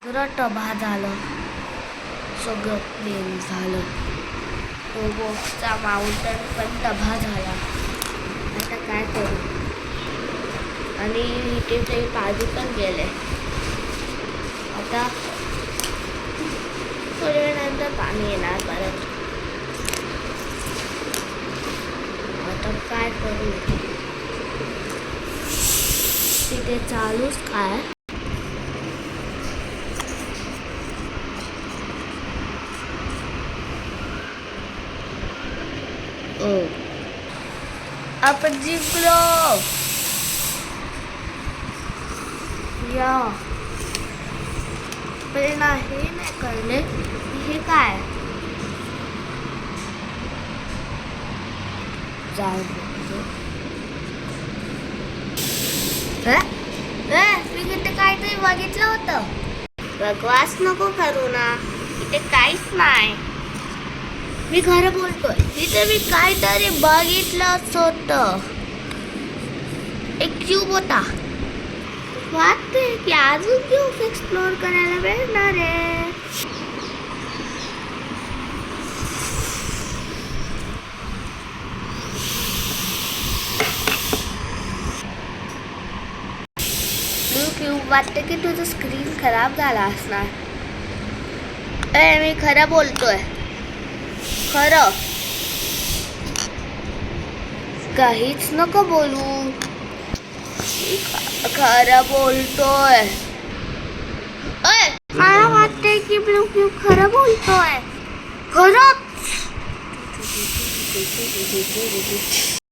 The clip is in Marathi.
तबाह झालं, सगळं प्लेन झालं. रोबोटचा माउंटन पण तबाह झाला. आता काय करू? आणि इथे ते पाणी पण गेले. आता थोड्या वेळानंतर पाणी येणार परत. आता काय करू? तिथे चालूच काय? आपण जिंकलो. या हे नाही कळले हे काय. मी इथे काहीतरी बघितलं होतं. बकवास नको करू ना, इथे काहीच नाही. मी खरं बोलतोय. तिथे मी काहीतरी बघितलंच होतं. एक क्यूब होता. वाटते की अजून क्यूब एक्सप्लोर करायला मिळणार आहे. क्यूब वाटते की तुझं स्क्रीन खराब झाला असणार. मी खरं बोलतोय. खरं काहीच नको बोलू. खरं बोलतोय. मला वाटतंय की ब्लू क्यूब खरं बोलतोय. खरंच